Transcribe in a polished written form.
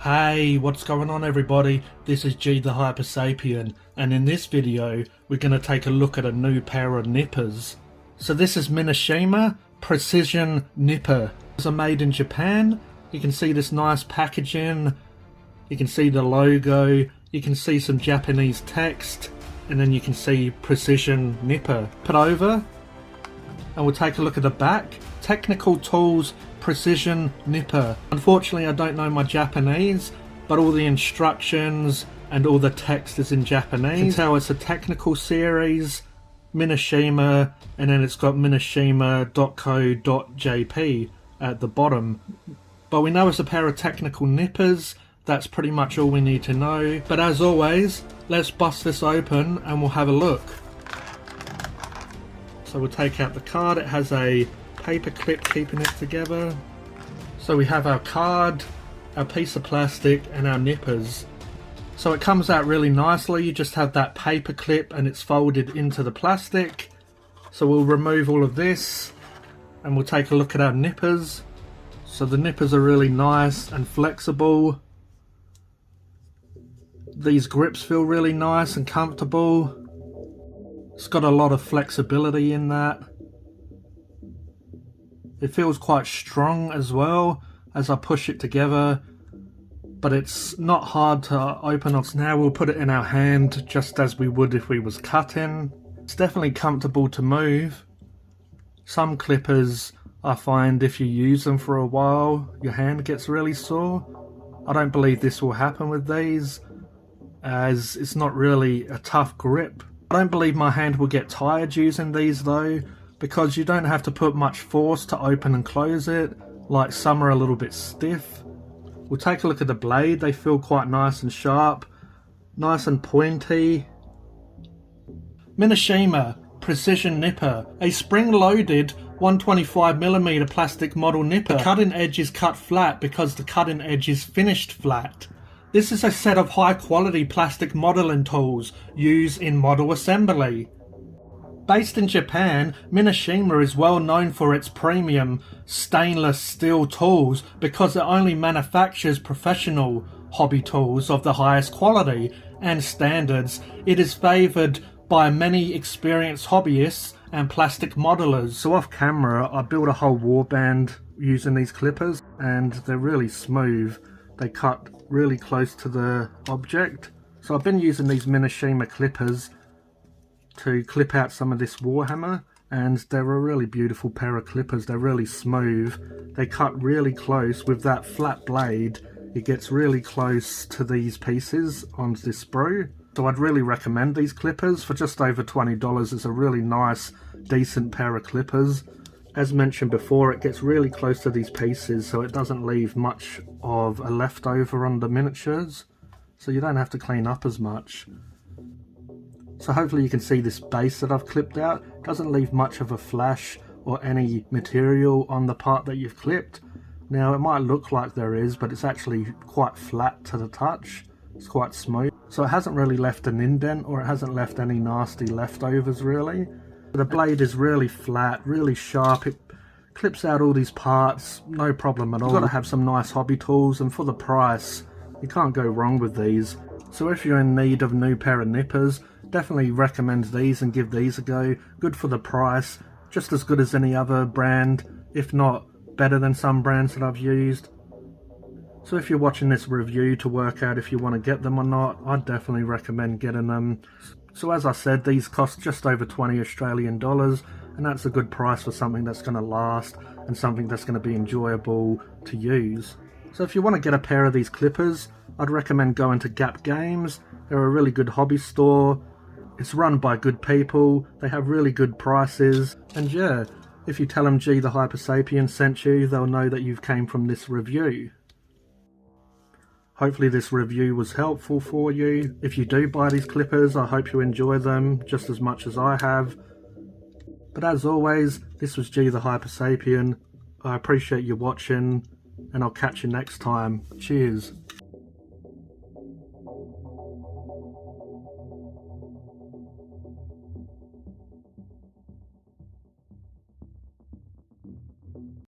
Hey, what's going on everybody? This is G The Hypersapien, and in this video we're going to take a look at a new pair of nippers. So this is Mineshima Precision Nipper. These are made in Japan. You can see this nice packaging, you can see the logo, you can see some Japanese text, and then you can see Precision Nipper. Put over and we'll take a look at the back. Technical Tools Precision Nipper. Unfortunately I don't know my Japanese, but all the instructions and all the text is in Japanese. You can tell it's a technical series, Mineshima, and then it's got mineshima.co.jp at the bottom. But we know it's a pair of technical nippers. That's pretty much all we need to know. But as always, let's bust this open and we'll have a look. So we'll take out the card. It has a paper clip keeping it together. So we have our card, our piece of plastic, and our nippers. So it comes out really nicely. You just have that paper clip and it's folded into the plastic. So we'll remove all of this and we'll take a look at our nippers. So the nippers are really nice and flexible. These grips feel really nice and comfortable. It's got a lot of flexibility in that. It feels quite strong as well as I push it together, but it's not hard to open up. Now we'll put it in our hand just as we would if we was cutting. It's definitely comfortable to move. Some clippers I find if you use them for a while your hand gets really sore. I don't believe this will happen with these, as it's not really a tough grip. I don't believe my hand will get tired using these though, because you don't have to put much force to open and close it, like some are a little bit stiff. We'll take a look at the blade. They feel quite nice and sharp, nice and pointy. Mineshima Precision Nipper, a spring-loaded 125mm plastic model nipper. The cutting edge is cut flat because the cutting edge is finished flat. This is a set of high-quality plastic modeling tools used in model assembly. Based in Japan, Mineshima is well known for its premium stainless steel tools because it only manufactures professional hobby tools of the highest quality and standards. It is favoured by many experienced hobbyists and plastic modelers. So off camera I built a whole warband using these clippers and they're really smooth. They cut really close to the object. So I've been using these Mineshima clippers to clip out some of this Warhammer, and they're a really beautiful pair of clippers. They're really smooth. They cut really close with that flat blade. It gets really close to these pieces on this sprue. So I'd really recommend these clippers. For just over $20, it's a really nice, decent pair of clippers. As mentioned before, it gets really close to these pieces, so it doesn't leave much of a leftover on the miniatures, so you don't have to clean up as much. So hopefully you can see this base that I've clipped out. It doesn't leave much of a flash or any material on the part that you've clipped. Now it might look like there is, but it's actually quite flat to the touch. It's quite smooth. So it hasn't really left an indent, or it hasn't left any nasty leftovers really. The blade is really flat, really sharp. It clips out all these parts, no problem at all. You've got to have some nice hobby tools, and for the price, you can't go wrong with these. So if you're in need of a new pair of nippers, definitely recommend these and give these a go. Good for the price, just as good as any other brand, if not better than some brands that I've used. So if you're watching this review to work out if you want to get them or not, I'd definitely recommend getting them. So as I said, these cost just over 20 Australian dollars, and that's a good price for something that's going to last and something that's going to be enjoyable to use. So if you want to get a pair of these clippers, I'd recommend going to Gap Games. They're a really good hobby store. It's run by good people. They have really good prices. And yeah, if you tell them G The Hypersapien sent you, they'll know that you've came from this review. Hopefully this review was helpful for you. If you do buy these clippers, I hope you enjoy them just as much as I have. But as always, this was G The Hypersapien. I appreciate you watching, and I'll catch you next time. Cheers.